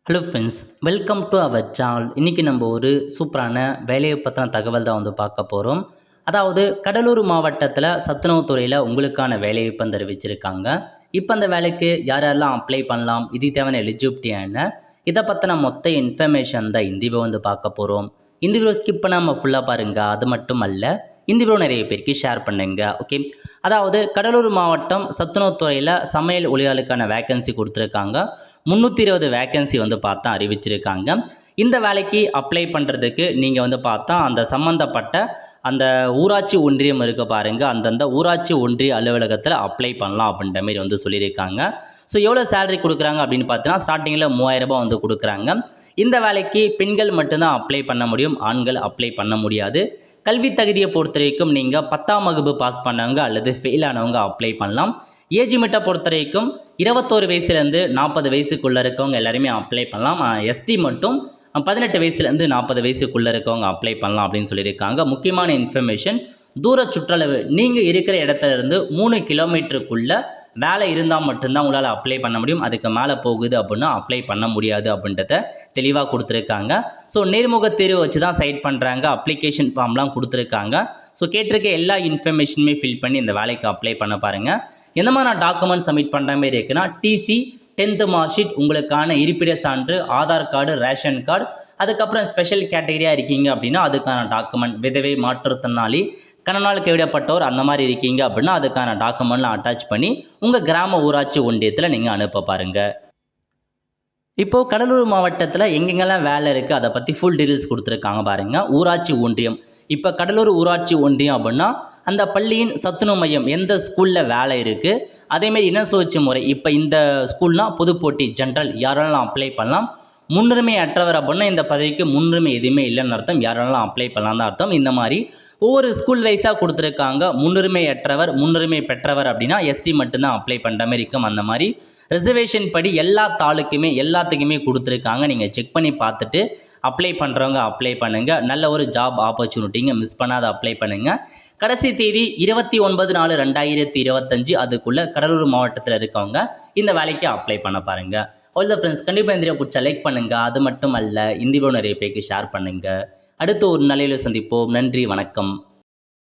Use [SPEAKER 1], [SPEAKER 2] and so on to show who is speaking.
[SPEAKER 1] Hello friends, welcome to our channel. இன்றைக்கி நம்ம ஒரு சூப்பரான வேலையை பற்றின தகவல் தான் பார்க்க போகிறோம். அதாவது கடலூர் மாவட்டத்தில் சத்துணவுத் துறையில் உங்களுக்கான வேலையை இப்போ தெரிவிச்சிருக்காங்க. இப்போ அந்த வேலைக்கு யார் யாரெல்லாம் அப்ளை பண்ணலாம், இதுக்கு தேவையான எலிஜிபிலிட்டி என்ன, இதை பற்றின மொத்த இன்ஃபர்மேஷன் தான் இந்த வீடியோ பார்க்க போகிறோம். இந்த வீடியோ ஸ்கிப் பண்ணாமல் ஃபுல்லாக பாருங்கள். அது மட்டும் அல்ல, இந்த வீடியோ நிறைய பேருக்கு ஷேர் பண்ணுங்க. ஓகே, அதாவது கடலூர் மாவட்டம் சத்துணவுத் துறையில் சமையல் ஊழியர்களுக்கான வேக்கன்சி கொடுத்துருக்காங்க. 320 வேக்கன்சி பார்த்தா அறிவிச்சிருக்காங்க. இந்த வேலைக்கு அப்ளை பண்ணுறதுக்கு நீங்கள் பார்த்தா அந்த சம்மந்தப்பட்ட அந்த ஊராட்சி ஒன்றியம் இருக்க பாருங்கள், அந்தந்த ஊராட்சி ஒன்றிய அலுவலகத்தில் அப்ளை பண்ணலாம் அப்படின்ற மாரி சொல்லியிருக்காங்க. ஸோ எவ்வளோ சேலரி கொடுக்குறாங்க அப்படின்னு பார்த்தீங்கன்னா ஸ்டார்டிங்கில் 3000 ரூபாய் கொடுக்குறாங்க. இந்த வேலைக்கு பெண்கள் மட்டும்தான் அப்ளை பண்ண முடியும், ஆண்கள் அப்ளை பண்ண முடியாது. கல்வி தகுதியை பொறுத்த வரைக்கும் நீங்கள் 10ஆம் வகுப்பு பாஸ் பண்ணவங்க அல்லது ஃபெயில் ஆனவங்க அப்ளை பண்ணலாம். ஏஜ் லிமிட்டை பொறுத்த வரைக்கும் 21 வயசுலேருந்து 40 வயசுக்குள்ளே இருக்கவங்க எல்லாருமே அப்ளை பண்ணலாம். எஸ்டி மட்டும் 18 வயசுலேருந்து 40 வயசுக்குள்ளே இருக்கவங்க அப்ளை பண்ணலாம் அப்படின்னு சொல்லியிருக்காங்க. முக்கியமான இன்ஃபர்மேஷன், தூர சுற்றளவு நீங்கள் இருக்கிற இடத்துல இருந்து 3 கிலோமீட்டருக்குள்ளே வேலை இருந்தால் மட்டும்தான் உங்களால் அப்ளை பண்ண முடியும். அதுக்கு மேலே போகுது அப்படின்னா அப்ளை பண்ண முடியாது அப்படின்றத தெளிவாக கொடுத்துருக்காங்க. ஸோ நேர்முக தேர்வு வச்சு தான் சைட் பண்ணுறாங்க. அப்ளிகேஷன் ஃபார்ம்லாம் கொடுத்துருக்காங்க. ஸோ கேட்டிருக்க எல்லா இன்ஃபர்மேஷனுமே ஃபில் பண்ணி இந்த வேலைக்கு அப்ளை பண்ண பாருங்கள். எந்த மாதிரி டாக்குமெண்ட் சப்மிட் பண்ணுற மாதிரி இருக்குன்னா, டிசி, 10th மார்க் ஷீட், உங்களுக்கான இருப்பிட சான்று, ஆதார் கார்டு, ரேஷன் கார்டு, அதுக்கப்புறம் ஸ்பெஷல் கேட்டகரியாக இருக்கீங்க அப்படின்னா அதுக்கான டாக்குமெண்ட், விதவை, மாற்றுத்திறனாளி, கணவனால் கைவிடப்பட்டோர் அந்த மாதிரி இருக்கீங்க அப்படின்னா அதுக்கான டாக்குமெண்ட்லாம் அட்டாச் பண்ணி உங்கள் கிராம ஊராட்சி ஒன்றியத்தில் நீங்கள் அனுப்ப பாருங்கள். இப்போது கடலூர் மாவட்டத்தில் எங்கெங்கெல்லாம் வேலை இருக்குது அதை பற்றி ஃபுல் டீட்டெயில்ஸ் கொடுத்துருக்காங்க பாருங்கள். ஊராட்சி ஒன்றியம், இப்போ கடலூர் ஊராட்சி ஒன்றியம் அப்படின்னா அந்த பள்ளியின் சத்துணவு மையம் எந்த ஸ்கூலில் வேலை இருக்குது, அதேமாரி இன சுழற்சி முறை, இப்போ இந்த ஸ்கூல்னால் பொதுப்போட்டி ஜென்ரல் யாரெல்லாம் அப்ளை பண்ணலாம். முன்னுரிமை அற்றவர் அப்படின்னா இந்த பதவிக்கு முன்னுரிமை எதுவுமே இல்லைன்னு அர்த்தம், யாரெல்லாம் அப்ளை பண்ணலாம் தான் அர்த்தம். இந்த மாதிரி ஒவ்வொரு ஸ்கூல் வைஸாக கொடுத்துருக்காங்க. முன்னுரிமை அற்றவர், முன்னுரிமை பெற்றவர் அப்படின்னா எஸ்டி மட்டும்தான் அப்ளை பண்ணுற மாதிரி இருக்கும். அந்த மாதிரி ரிசர்வேஷன் படி எல்லா தாலுக்குமே எல்லாத்துக்குமே கொடுத்துருக்காங்க. நீங்கள் செக் பண்ணி பார்த்துட்டு அப்ளை பண்ணுறவங்க அப்ளை பண்ணுங்கள். நல்ல ஒரு ஜாப் ஆப்பர்ச்சுனிட்டிங்க, மிஸ் பண்ணாத அப்ளை பண்ணுங்கள். கடைசி தேதி 29/4/2025. அதுக்குள்ளே கடலூர் மாவட்டத்தில் இருக்கவங்க இந்த வேலைக்கு அப்ளை பண்ண பாருங்கள். ஆல் த ஃப்ரெண்ட்ஸ், கண்டிப்பாக இந்த வீடியோ பிடிச்சா லைக் பண்ணுங்கள். அது மட்டும் அல்ல, இந்த வீடியோ நிறைய பேருக்கு ஷேர் பண்ணுங்கள். அடுத்து ஒரு நிலையில் சந்திப்போம். நன்றி, வணக்கம்.